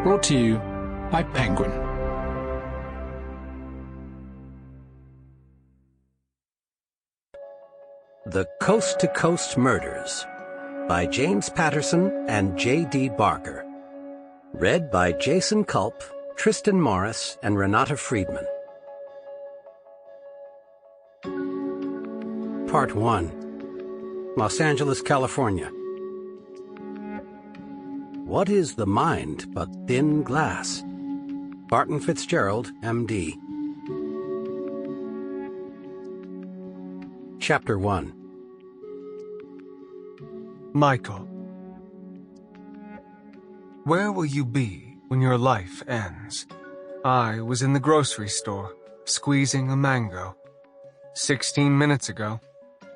Brought to you by Penguin. The Coast to Coast Murders by James Patterson and J.D. Barker. Read by Jason Culp, Tristan Morris, and Renata Friedman. Part 1. Los Angeles, California. What is the mind but thin glass? Megan Fitzgerald, M.D. Chapter 1. Michael. Where will you be when your life ends? I was in the grocery store, squeezing a mango. 16 minutes ago,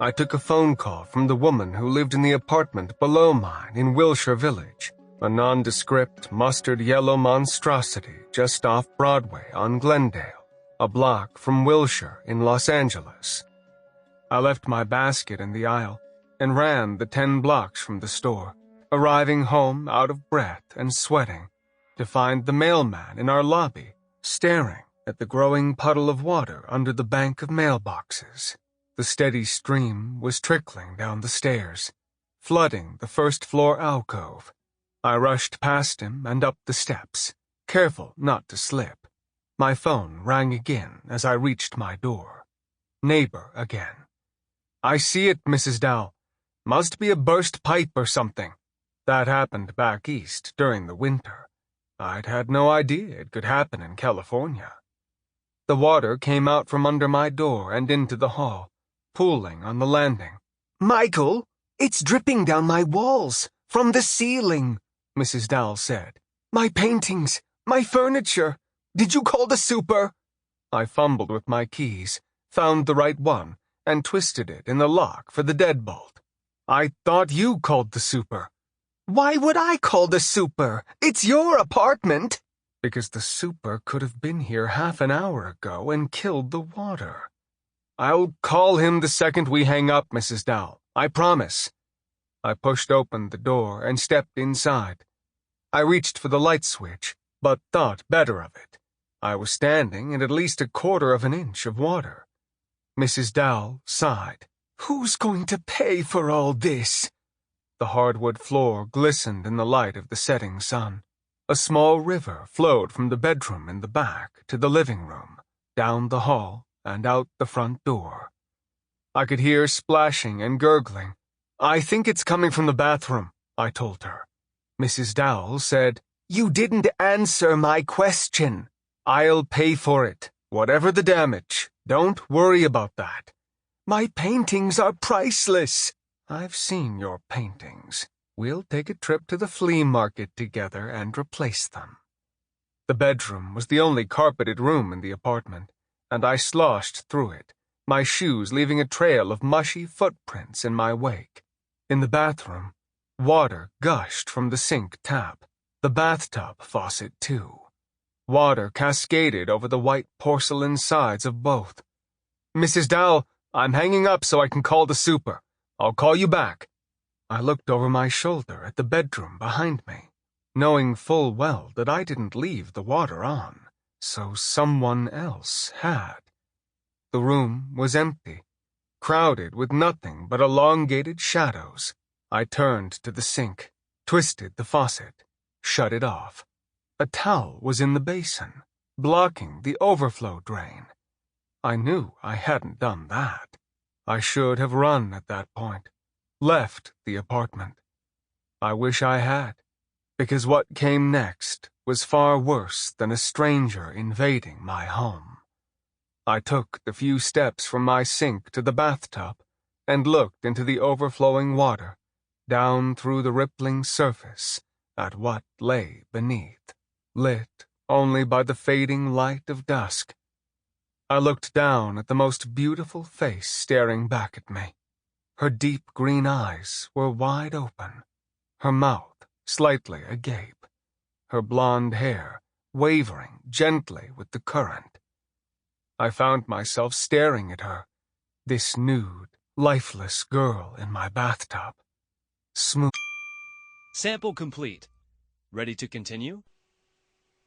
I took a phone call from the woman who lived in the apartment below mine in Wilshire Village, a nondescript mustard-yellow monstrosity just off Broadway on Glendale, a block from Wilshire in Los Angeles. I left my basket in the aisle and ran the 10 blocks from the store, arriving home out of breath and sweating, to find the mailman in our lobby, staring at the growing puddle of water under the bank of mailboxes. The steady stream was trickling down the stairs, flooding the first-floor alcove. I rushed past him and up the steps, careful not to slip. My phone rang again as I reached my door. Neighbor again. "I see it, Mrs. Dowell. Must be a burst pipe or something. That happened back east during the winter. I'd had no idea it could happen in California." The water came out from under my door and into the hall, pooling on the landing. "Michael, it's dripping down my walls, from the ceiling," Mrs. Dowell said. "My paintings, my furniture. Did you call the super?" I fumbled with my keys, found the right one, and twisted it in the lock for the deadbolt. "I thought you called the super." "Why would I call the super? It's your apartment." "Because the super could have been here half an hour ago and killed the water." "I'll call him the second we hang up, Mrs. Dowell. I promise." I pushed open the door and stepped inside. I reached for the light switch, but thought better of it. I was standing in at least 1/4 of an inch of water. Mrs. Dowell sighed. "Who's going to pay for all this?" The hardwood floor glistened in the light of the setting sun. A small river flowed from the bedroom in the back to the living room, down the hall, and out the front door. I could hear splashing and gurgling. "I think it's coming from the bathroom," I told her. Mrs. Dowell said, "You didn't answer my question." "I'll pay for it, whatever the damage. Don't worry about that." "My paintings are priceless." "I've seen your paintings. We'll take a trip to the flea market together and replace them." The bedroom was the only carpeted room in the apartment, and I sloshed through it, my shoes leaving a trail of mushy footprints in my wake. In the bathroom, water gushed from the sink tap, the bathtub faucet too. Water cascaded over the white porcelain sides of both. "Mrs. Dowell, I'm hanging up so I can call the super. I'll call you back." I looked over my shoulder at the bedroom behind me, knowing full well that I didn't leave the water on, so someone else had. The room was empty, crowded with nothing but elongated shadows. I turned to the sink, twisted the faucet, shut it off. A towel was in the basin, blocking the overflow drain. I knew I hadn't done that. I should have run at that point, left the apartment. I wish I had, because what came next was far worse than a stranger invading my home. I took the few steps from my sink to the bathtub and looked into the overflowing water, down through the rippling surface at what lay beneath, lit only by the fading light of dusk. I looked down at the most beautiful face staring back at me. Her deep green eyes were wide open, her mouth slightly agape, her blonde hair wavering gently with the current. I found myself staring at her, this nude, lifeless girl in my bathtub. Smooth. Sample complete. Ready to continue?